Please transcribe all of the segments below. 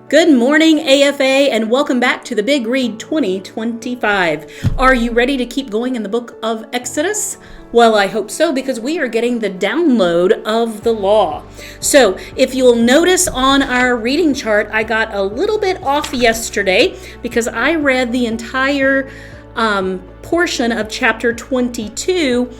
Good morning, AFA, and welcome back to the Big Read 2025. Are you ready to keep going in the book of Exodus? Well, I hope so, because we are getting the download of the law. So if you'll notice on our reading chart, I got a little bit off yesterday because I read the entire portion of chapter 22.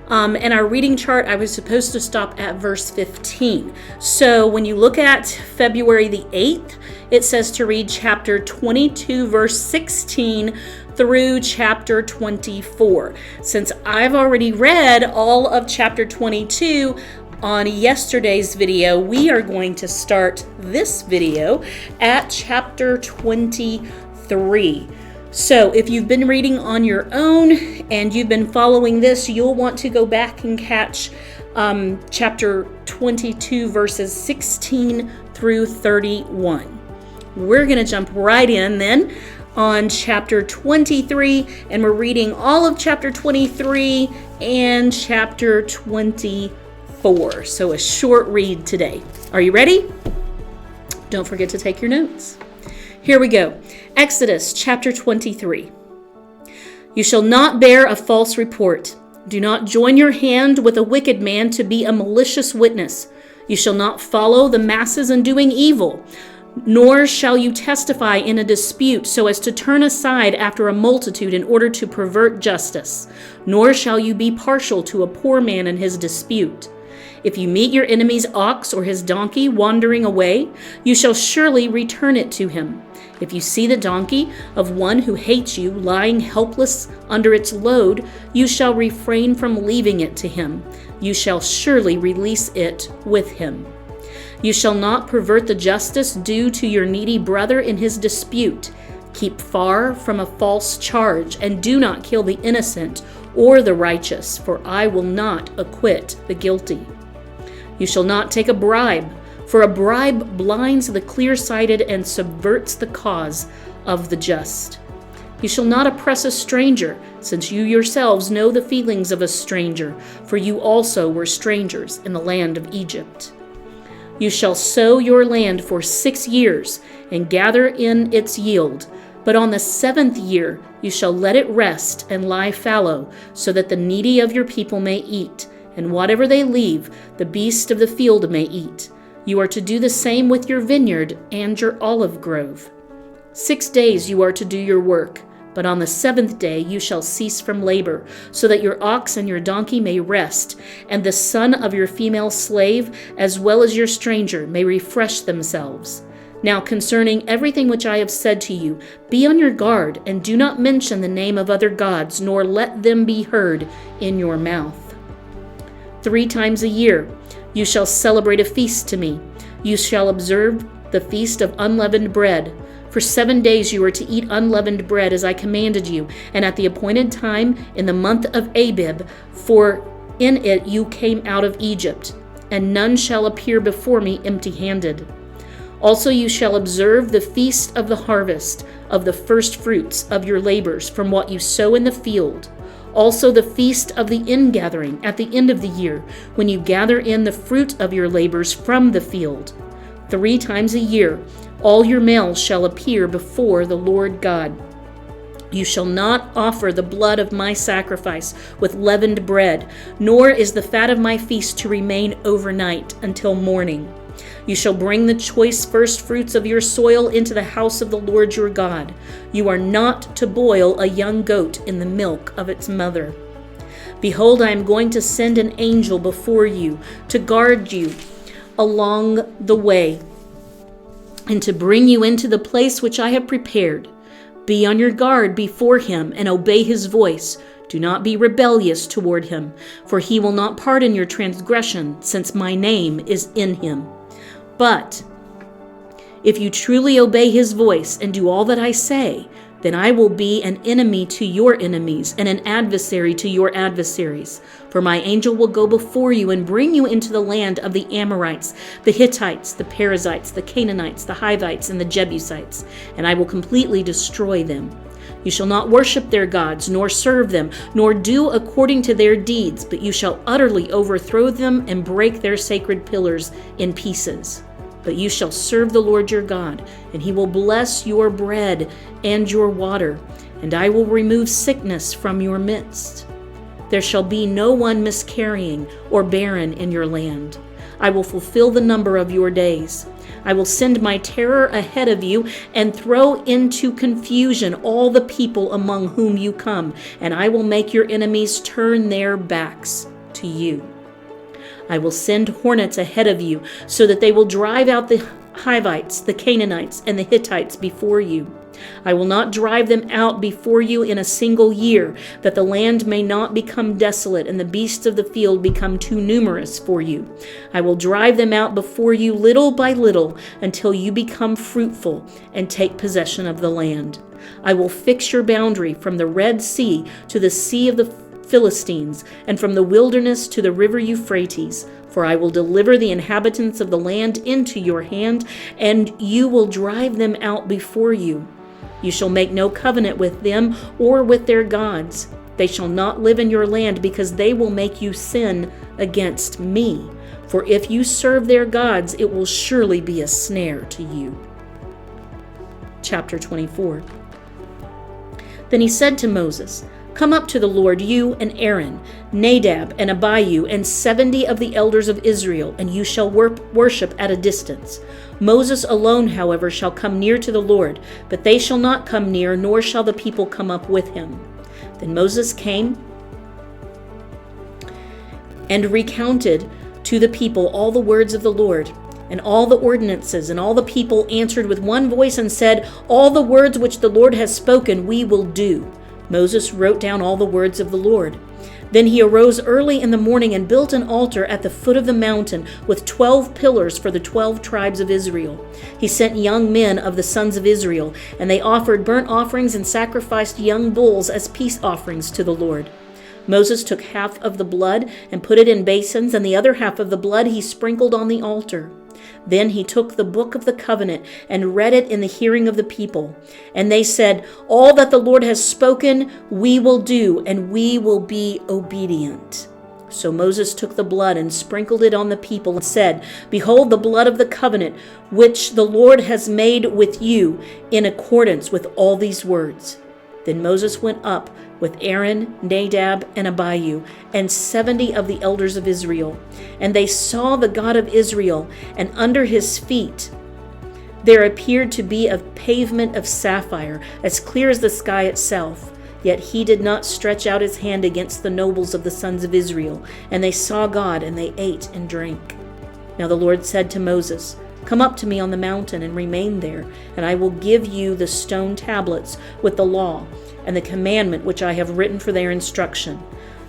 In our reading chart, I was supposed to stop at verse 15. So when you look at February the 8th, it says to read chapter 22, verse 16 through chapter 24. Since I've already read all of chapter 22 on yesterday's video, we are going to start this video at chapter 23. So if you've been reading on your own and you've been following this, you'll want to go back and catch chapter 22, verses 16 through 31. We're going to jump right in then on chapter 23, and we're reading all of chapter 23 and chapter 24. So a short read today. Are you ready? Don't forget to take your notes. Here we go. Exodus chapter 23. You shall not bear a false report. Do not join your hand with a wicked man to be a malicious witness. You shall not follow the masses in doing evil, nor shall you testify in a dispute so as to turn aside after a multitude in order to pervert justice. Nor shall you be partial to a poor man in his dispute. If you meet your enemy's ox or his donkey wandering away, you shall surely return it to him. If you see the donkey of one who hates you lying helpless under its load, you shall refrain from leaving it to him. You shall surely release it with him. You shall not pervert the justice due to your needy brother in his dispute. Keep far from a false charge, and do not kill the innocent or the righteous, for I will not acquit the guilty. You shall not take a bribe, for a bribe blinds the clear-sighted and subverts the cause of the just. You shall not oppress a stranger, since you yourselves know the feelings of a stranger, for you also were strangers in the land of Egypt. You shall sow your land for 6 years and gather in its yield. But on the 7th year you shall let it rest and lie fallow, so that the needy of your people may eat, and whatever they leave, the beast of the field may eat. You are to do the same with your vineyard and your olive grove. 6 days you are to do your work, but on the 7th day you shall cease from labor, so that your ox and your donkey may rest, and the son of your female slave, as well as your stranger, may refresh themselves. Now concerning everything which I have said to you, be on your guard, and do not mention the name of other gods, nor let them be heard in your mouth. 3 times a year you shall celebrate a feast to me. You shall observe the feast of unleavened bread. For 7 days you are to eat unleavened bread as I commanded you, and at the appointed time in the month of Abib, for in it you came out of Egypt, and none shall appear before me empty-handed. Also you shall observe the feast of the harvest, of the first fruits of your labors from what you sow in the field. Also the feast of the ingathering at the end of the year, when you gather in the fruit of your labors from the field. 3 times a year all your males shall appear before the Lord God. You shall not offer the blood of my sacrifice with leavened bread, nor is the fat of my feast to remain overnight until morning. You shall bring the choice first fruits of your soil into the house of the Lord your God. You are not to boil a young goat in the milk of its mother. Behold, I am going to send an angel before you to guard you along the way, and to bring you into the place which I have prepared. Be on your guard before him and obey his voice. Do not be rebellious toward him, for he will not pardon your transgression, since my name is in him. But if you truly obey his voice and do all that I say, then I will be an enemy to your enemies and an adversary to your adversaries. For my angel will go before you and bring you into the land of the Amorites, the Hittites, the Perizzites, the Canaanites, the Hivites, and the Jebusites, and I will completely destroy them. You shall not worship their gods, nor serve them, nor do according to their deeds, but you shall utterly overthrow them and break their sacred pillars in pieces. But you shall serve the Lord your God, and he will bless your bread and your water, and I will remove sickness from your midst. There shall be no one miscarrying or barren in your land. I will fulfill the number of your days. I will send my terror ahead of you and throw into confusion all the people among whom you come, and I will make your enemies turn their backs to you. I will send hornets ahead of you so that they will drive out the Hivites, the Canaanites, and the Hittites before you. I will not drive them out before you in a single year, that the land may not become desolate and the beasts of the field become too numerous for you. I will drive them out before you little by little until you become fruitful and take possession of the land. I will fix your boundary from the Red Sea to the Sea of the Philistines, and from the wilderness to the river Euphrates. For I will deliver the inhabitants of the land into your hand, and you will drive them out before you. You shall make no covenant with them or with their gods. They shall not live in your land, because they will make you sin against me. For if you serve their gods, it will surely be a snare to you. Chapter 24. Then he said to Moses, Come up to the Lord, you and Aaron, Nadab and Abihu, and 70 of the elders of Israel, and you shall worship at a distance. Moses alone, however, shall come near to the Lord, but they shall not come near, nor shall the people come up with him. Then Moses came and recounted to the people all the words of the Lord, and all the ordinances, and all the people answered with one voice and said, All the words which the Lord has spoken we will do. Moses wrote down all the words of the Lord. Then he arose early in the morning and built an altar at the foot of the mountain with 12 pillars for the 12 tribes of Israel. He sent young men of the sons of Israel, and they offered burnt offerings and sacrificed young bulls as peace offerings to the Lord. Moses took half of the blood and put it in basins, and the other half of the blood he sprinkled on the altar. Then he took the book of the covenant and read it in the hearing of the people. And they said, All that the Lord has spoken we will do, and we will be obedient. So Moses took the blood and sprinkled it on the people and said, Behold the blood of the covenant, which the Lord has made with you in accordance with all these words. Then Moses went up with Aaron, Nadab, and Abihu, and 70 of the elders of Israel. And they saw the God of Israel, and under his feet there appeared to be a pavement of sapphire, as clear as the sky itself. Yet he did not stretch out his hand against the nobles of the sons of Israel. And they saw God, and they ate and drank. Now the Lord said to Moses, Come up to me on the mountain and remain there, and I will give you the stone tablets with the law and the commandment which I have written for their instruction.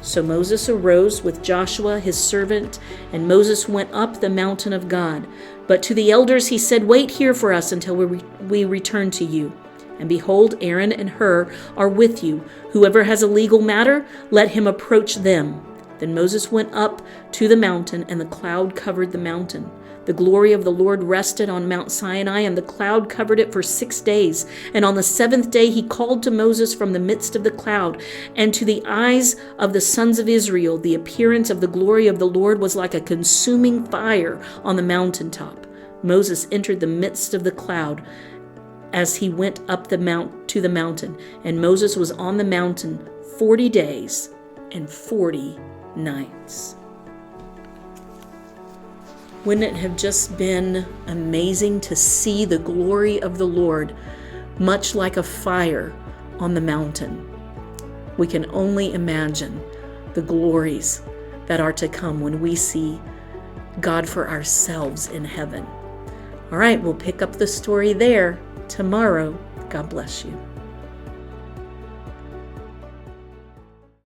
So Moses arose with Joshua his servant, and Moses went up the mountain of God. But to the elders he said, Wait here for us until we return to you. And behold, Aaron and Hur are with you. Whoever has a legal matter, let him approach them. Then Moses went up to the mountain, and the cloud covered the mountain. The glory of the Lord rested on Mount Sinai, and the cloud covered it for 6 days. And on the 7th day he called to Moses from the midst of the cloud. And to the eyes of the sons of Israel, the appearance of the glory of the Lord was like a consuming fire on the mountaintop. Moses entered the midst of the cloud as he went up to the mountain. And Moses was on the mountain 40 days and 40 nights. Wouldn't it have just been amazing to see the glory of the Lord, much like a fire on the mountain? We can only imagine the glories that are to come when we see God for ourselves in heaven. All right, we'll pick up the story there tomorrow. God bless you.